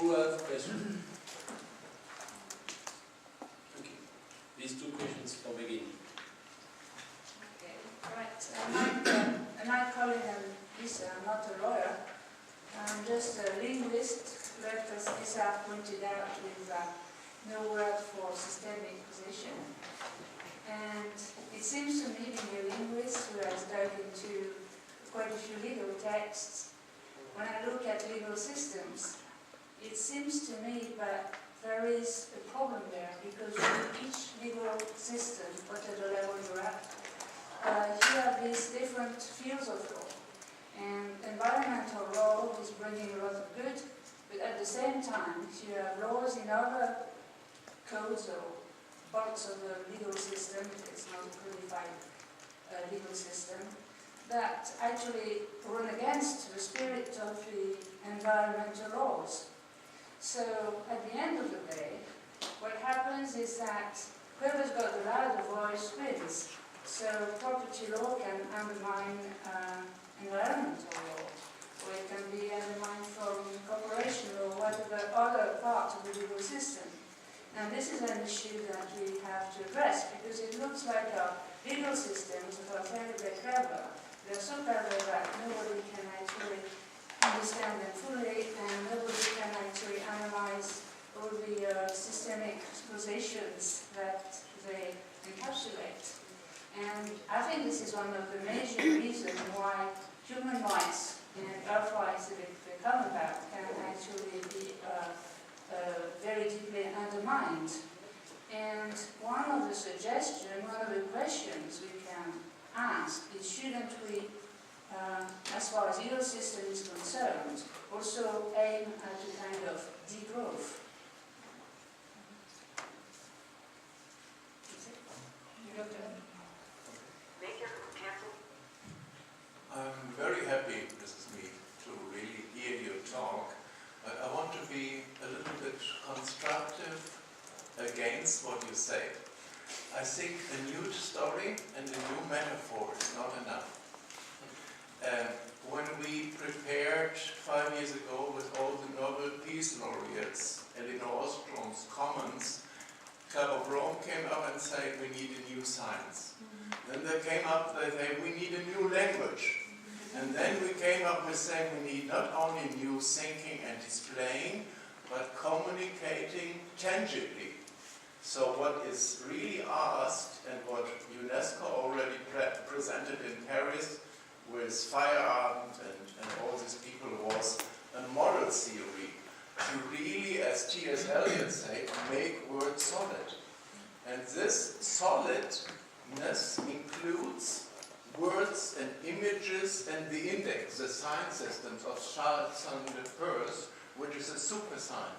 Who have questions? Okay. These two questions for beginning. Okay, right. I'm Colin ROBERTSON. I'm not a lawyer. I'm just a linguist, but as Lisa pointed out, with no word for systemic position. And it seems to me, being a linguist who has dug into quite a few legal texts, when I look at legal systems, it seems to me that there is a problem there, because with each legal system, whatever level you're at, you have these different fields of law. And environmental law is bringing a lot of good, but at the same time, you have laws in other codes or parts of the legal system, it's not a codified legal system, that actually run against the spirit of the environmental laws. So at the end of the day, what happens is that whoever's got the louder voice wins. So property law can undermine environmental law, or it can be undermined from corporation law, whatever other part of the legal system. And this is an issue that we have to address, because it looks like our legal systems are very, very clever. They're so clever that nobody can actually understand them fully, and nobody can actually analyze all the systemic positions that they encapsulate. And I think this is one of the major reasons why human rights and earth rights that they come about can actually be very deeply undermined. And one of the suggestions, one of the questions we can ask is, shouldn't we, as far as the legal system is concerned, also aim at a kind of degrowth? I'm very happy, Mrs. Mead, to really hear your talk. But I want to be a little bit constructive against what you say. I think a new story and a new metaphor is not enough. When we prepared 5 years ago with all the Nobel Peace Laureates, Elinor Ostrom's Commons, Club of Rome came up and said we need a new science. Then they came up, they said we need a new language. And then we came up with saying we need not only new thinking and displaying, but communicating tangibly. So what is really asked, and what UNESCO already presented in Paris with Feyerabend and all these people, was a moral theory to really, as T.S. Eliot said, make words solid. And this solidness includes words and images and the index, the sign systems of Charles Sanders Peirce, which is a super sign.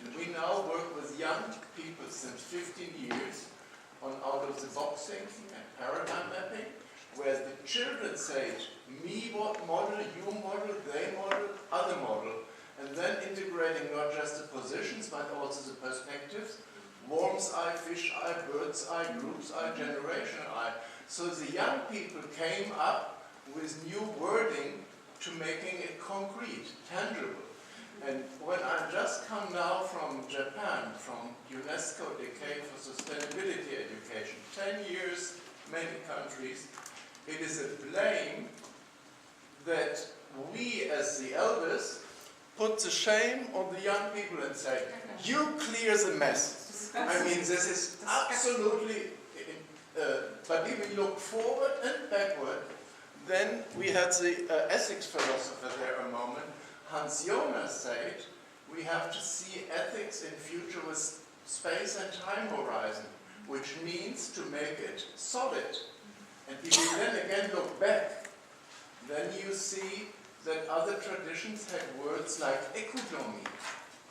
And we now work with young people since 15 years on out-of-the-box thinking and paradigm mapping, where the children say, me model, you model, they model, other model, and then integrating not just the positions, but also the perspectives, worm's eye, fish eye, bird's eye, group's eye, generation eye. So the young people came up with new wording to making it concrete, tangible. And when I just come now from Japan, from UNESCO Decade for Sustainability Education, 10 years, many countries, it is a blame that we as the elders put the shame on the young people and say, you clear the mess. I mean, this is absolutely, but if we look forward and backward, then we had the ethics philosopher there a moment. Hans Jonas said, we have to see ethics in future with space and time horizon, which means to make it solid. And if you then again look back, then you see that other traditions had words like economy.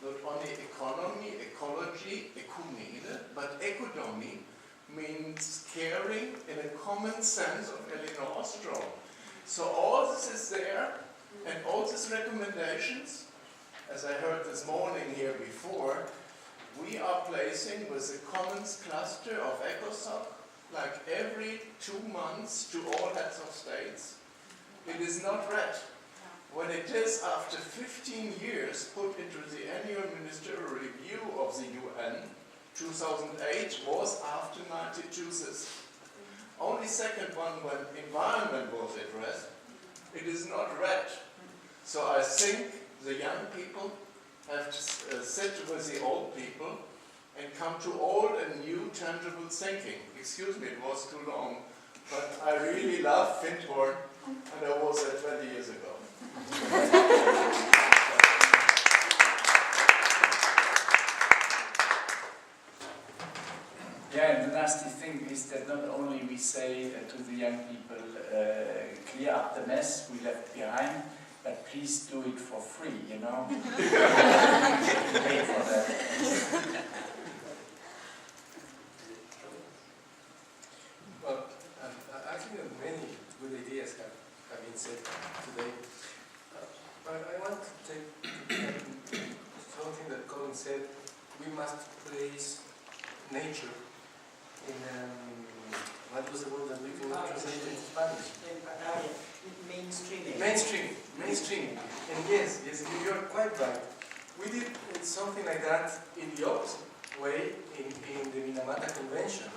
Not only economy, ecology, ekumene, but economy means caring in a common sense of Elinor Ostrom. So all this is there, and all these recommendations, as I heard this morning here before, we are placing with the Commons cluster of ECOSOC, like every 2 months to all heads of states. It is not read. when it is after 15 years put into the annual ministerial review of the UN, 2008 was after 92 this. Only second one when environment was addressed, it is not read. So I think the young people have to sit with the old people and come to old and new tangible thinking. Excuse me, it was too long, but I really love Findhorn, and I was there 20 years ago. Yeah, and the nasty thing is that not only we say to the young people, clear up the mess we left behind, but please do it for free, you know? Pay for that. Well, I think that many good ideas have been said today. But I want to take something that Colin said. We must place nature in, what was the word that we can translate in Spanish? Mainstreaming. Mainstream. And yes, you're quite right. We did something like that in the opposite way in the Minamata Convention.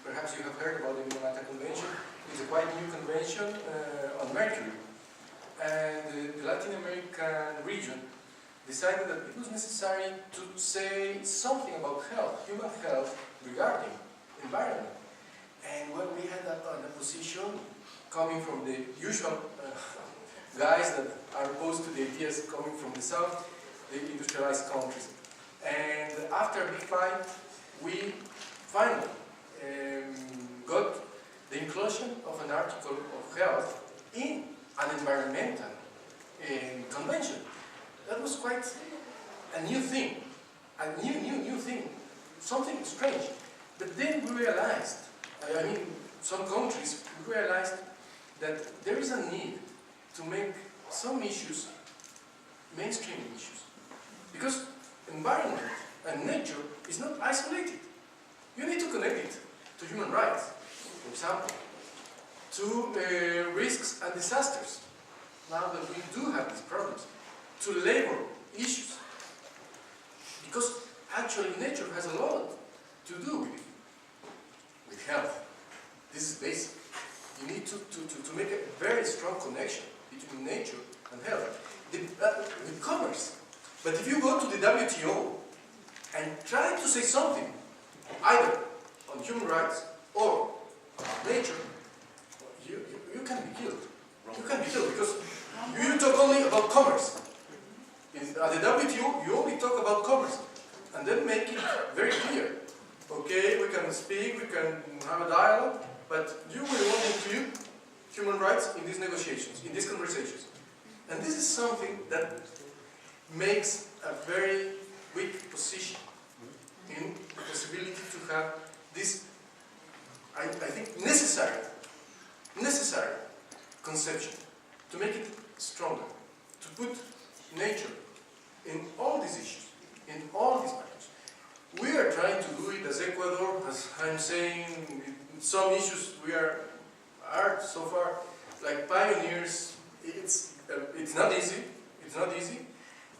Perhaps you have heard about the Minamata Convention. It's a quite new convention on mercury. And the Latin American region decided that it was necessary to say something about health, human health, regarding environment. And when we had a position coming from the usual guys that are opposed to the ideas coming from the south, the industrialized countries. And after a big fight, we finally got the inclusion of an article of health in an environmental convention. That was quite a new thing, a new thing, something strange. But then we realized, I mean, some countries realized that there is a need to make some issues mainstream issues. Because environment and nature is not isolated. You need to connect it to human rights, for example, to risks and disasters, now that we do have these problems, to labor issues. Because actually nature has a lot to do with health. This is basic. You need to make a very strong connection between nature and health. With commerce. But if you go to the WTO and try to say something, either on human rights or nature, you can be killed. You can be killed because you talk only about commerce. At the WTO, you only talk about commerce. And then make it very clear. Okay, we can speak, we can have a dialogue, but you will not include human rights in these negotiations, in these conversations. And this is something that makes a very weak position in the possibility to have this, I think, necessary conception, to make it stronger, to put nature in all these issues, in all these matters. We are trying to do it as Ecuador, as I'm saying, in some issues we are so far like pioneers. It's not easy. It's not easy.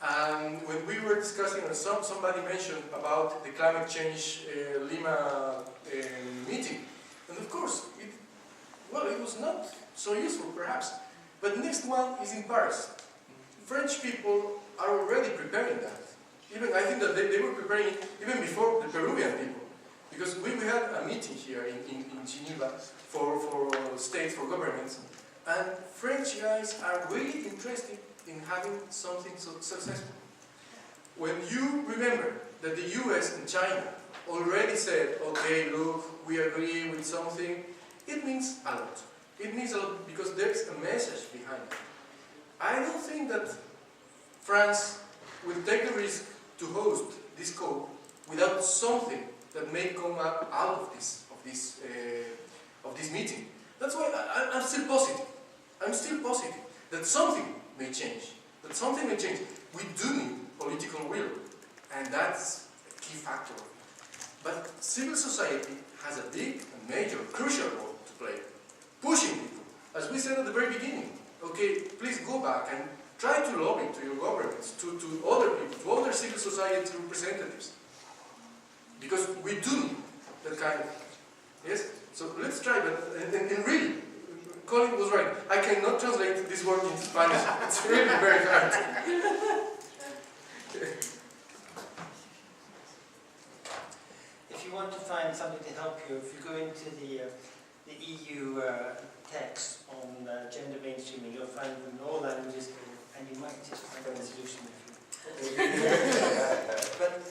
And when we were discussing, or somebody mentioned about the climate change Lima meeting, and of course, it was not so useful perhaps. But the next one is in Paris. French people are already preparing that. Even I think that they were preparing it even before the Peruvian people, because we had a meeting here in Geneva for states, for governments, and French guys are really interested in having something so successful. When you remember that the US and China already said, okay, look, we agree with something, it means a lot. It means a lot because there's a message behind it. I don't think that France will take the risk to host this COP without something that may come up out of this meeting. That's why I'm still positive. I'm still positive that something may change. That something may change. We do need political will, and that's a key factor. But civil society has a big and major, crucial role to play. Pushing people, as we said at the very beginning. Okay, please go back and try to lobby to your governments, to other people, to other civil society representatives. Because we do need that kind of, yes? So let's try, but, and really, Colin was right. I cannot translate this word into Spanish. It's really very hard. If you want to find something to help you, if you go into the EU text on gender mainstreaming, you'll find them in all languages, and you might just find a solution if you. But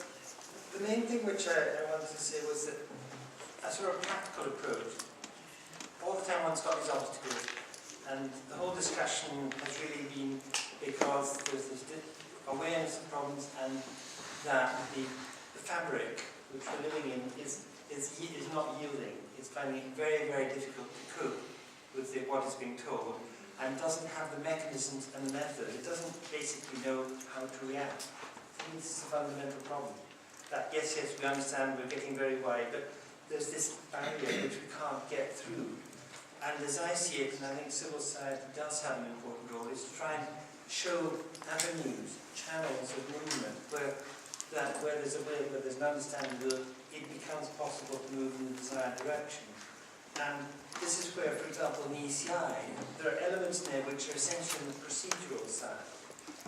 the main thing which I wanted to say was that a sort of practical approach. All the time one's got these obstacles, and the whole discussion has really been because there's this awareness of problems, and that the fabric which we're living in is not yielding. It's finding it very, very difficult to cope with what is being told, and doesn't have the mechanisms and the methods. It doesn't basically know how to react. I think this is a fundamental problem. That yes, we understand we're getting very wide, but there's this barrier which we can't get through. And as I see it, and I think civil society does have an important role, is to try and show avenues, channels of movement, where there's a will, where there's an understanding that it becomes possible to move in the desired direction. And this is where, for example, in ECI, there are elements there which are essentially on the procedural side.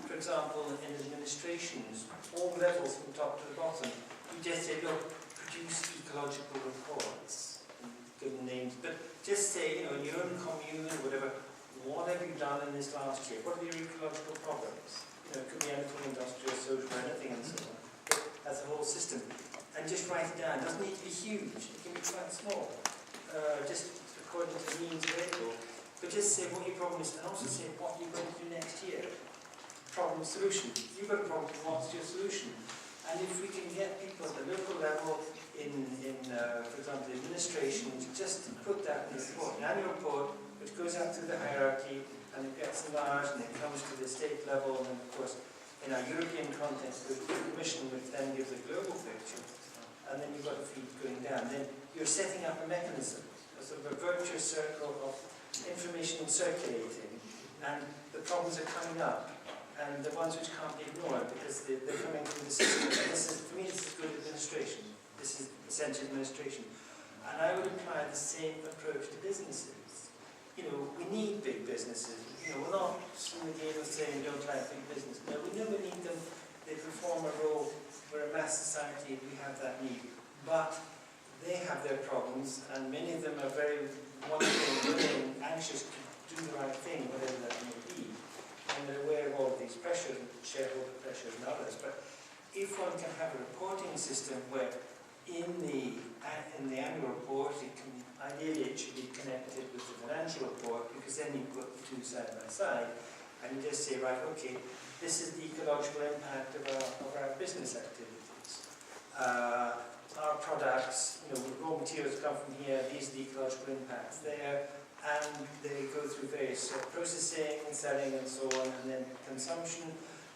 For example, in administrations, all levels from top to the bottom, you just say, look, produce ecological reports, and give them names, but just say, in your own commune or whatever, what have you done in this last year? What are your ecological problems? It could be anything, industrial, social, anything, and so on. But as a whole system. And just write it down. It doesn't need to be huge. It can be quite small. Just according to the means available. But just say what your problem is, and also say what you're going to do next year. Problem, solution. You've got a problem, what's your solution? And if we can get people at the local level, for example, the administration, just put that in the report, an annual report, which goes out through the hierarchy, and it gets enlarged, and it comes to the state level, and then, of course, in our European context, there's the Commission, which then gives a global picture, and then you've got a feed going down. Then you're setting up a mechanism, a sort of a virtuous circle of information circulating, and the problems are coming up, and the ones which can't be ignored, because they're coming through the system. And this is, for me, this is good administration. This is essential administration. And I would apply the same approach to businesses. We need big businesses. We're not in the game of saying we don't like big business. No, we know we need them. They perform a role. We're a mass society, we have that need. But they have their problems, and many of them are very wonderful, willing, anxious to do the right thing, whatever that may be. And they're aware of all of these pressures, shareholder pressures and others. But if one can have a reporting system where in the annual report, ideally it should be connected with the financial report, because then you put the two side by side, and you just say, right, okay, this is the ecological impact of our business activities. Our products, raw materials come from here, these are the ecological impacts there, and they go through various processing, selling, and so on, and then consumption.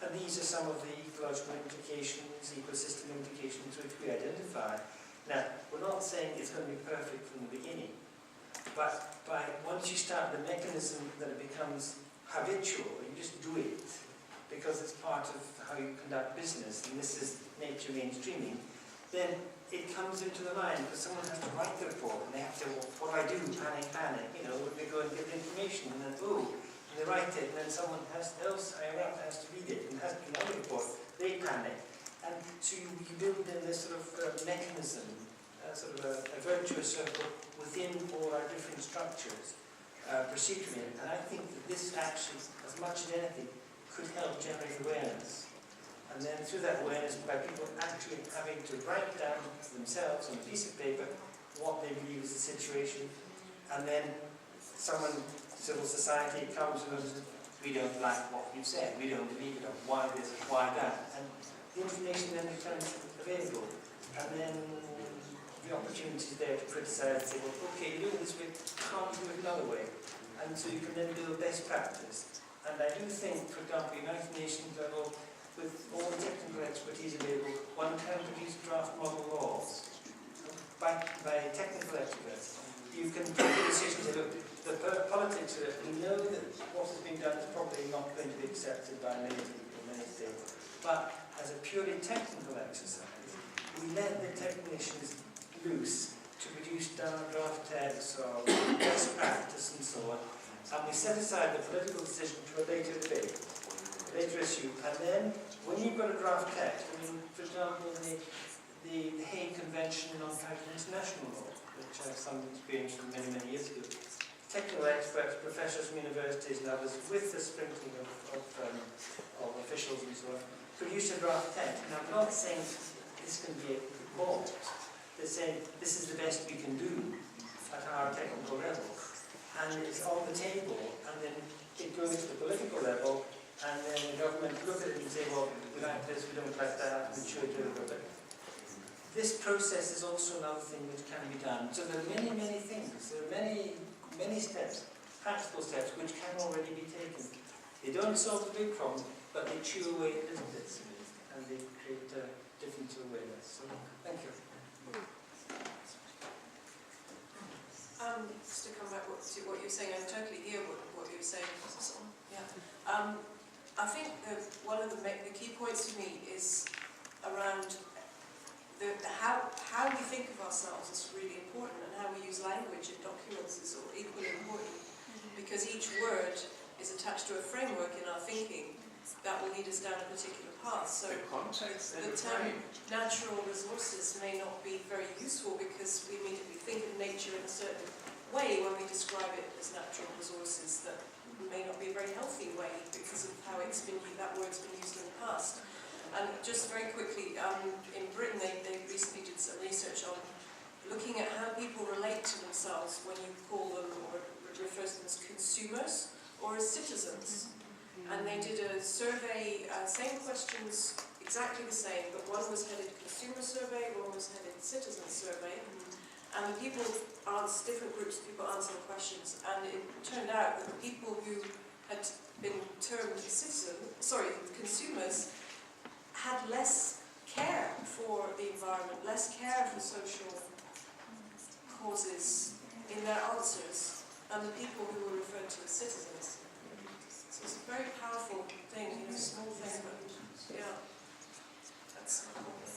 And these are some of the ecological implications, ecosystem implications which we identify. Now, we're not saying it's going to be perfect from the beginning, but once you start the mechanism that it becomes habitual, you just do it, because it's part of how you conduct business, and this is nature mainstreaming, then it comes into the line, because someone has to write the report, and they have to, what do I do? Panic, they go and get the information, and then, and they write it, and then someone else higher up has to read it, and has to do another report, they panic. And so you build in this sort of mechanism, sort of a virtuous circle within all our different structures, procedurally. And I think that this actually, as much as anything, could help generate awareness. And then through that awareness, by people actually having to write down themselves on a piece of paper what they believe is the situation, and then someone, civil society, comes and says, we don't like what you've said, we don't believe it, or why this, why that. And the information then becomes available, and then the opportunity is there to criticise and say, well, okay, you're doing this way, can't you do it another way? And so you can then build best practice. And I do think, for example, United Nations level, with all the technical expertise available, one can produce draft model laws by technical experts. You can take a decision to say, look, the politics of it, we know that what has been done is probably not going to be accepted by many people, many things. But as a purely technical exercise, we let the technicians loose to produce draft texts or best practice and so on, and we set aside the political decision to a later debate, later issue, and then when you've got a draft text, I mean, for example, the Hague Convention on International Law, which I have some experience from many, many years ago, technical experts, professors from universities and others, with the sprinkling of officials and so on, produce a draft text. And I'm not saying this can be bought. They're saying this is the best we can do at our technical level. And it's on the table, and then it goes to the political level, and then the government look at it and say, well, we like this, we don't like that, we should do it. But this process is also another thing which can be done. So there are many, many things. There are many steps, practical steps, which can already be taken. They don't solve the big problem, but they chew away at little bits, and they create a different awareness. So, thank you. Just to come back to what you're saying, I totally hear what you're saying. Yeah. I think one of the key points to me is around how we think of ourselves is really important, and how we use language in documents is equally important, because each word is attached to a framework in our thinking that will lead us down a particular path. So the term natural resources may not be very useful because we immediately think of nature in a certain way when we describe it as natural resources that may not be a very healthy way because of how that word's been used in the past. And just very quickly, in Britain they recently did some research on looking at how people relate to themselves when you call them or refer to them as consumers or as citizens. And they did a survey, same questions, exactly the same, but one was headed consumer survey, one was headed citizen survey. And the people different groups of people answered the questions, and it turned out that the people who had been termed consumers had less care for the environment, less care for social causes in their answers than the people who were referred to as citizens. So it's a very powerful thing, a small thing, but yeah, that's important.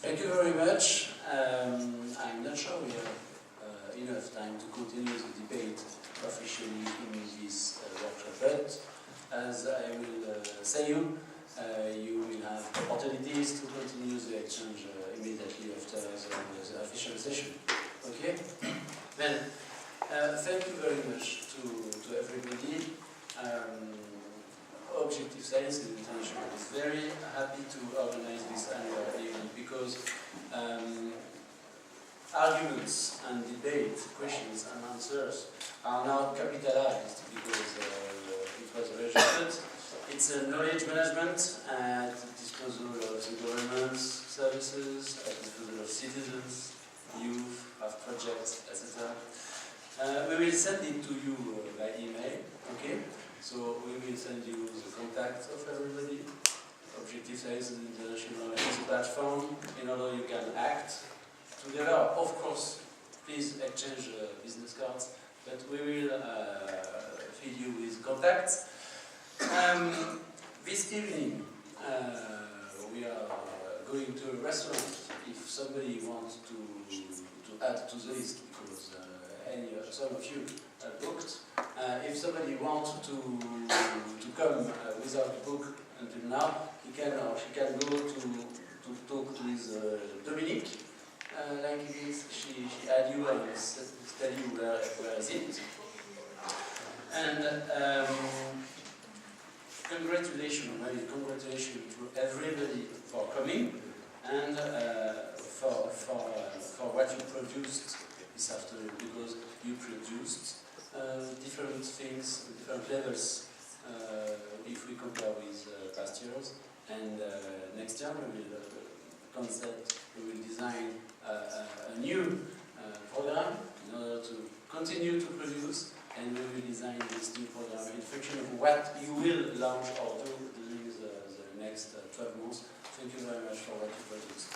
Thank you very much. I'm not sure we have enough time to continue the debate officially in this workshop, but as I will say you will have opportunities to continue the exchange immediately after the official session. Okay? Then, thank you very much to everybody. Objective Science International is very happy to organize this annual event because arguments and debate, questions and answers are now capitalized because it was registered. It's a knowledge management at the disposal of the government's services, at the disposal of citizens, youth, of projects, etc. We will send it to you by email, okay? So we will send you the contacts of everybody. Objective Science International is a platform in order you can act together. Of course, please exchange business cards, but we will feed you with contacts. This evening we are going to a restaurant. If somebody wants to add to the list, because some of you are booked. If somebody wants to come without a book until now, he can or she can go to talk with Dominique. Like this, she add you and tell you where is it. And congratulations to everybody for coming and for what you produced this afternoon, because you produced different things, different levels if we compare with past years. And next year we will design a new program in order to continue to produce, and we will design this new program in function of what you will launch or do during the next 12 months. Thank you very much for what you produced.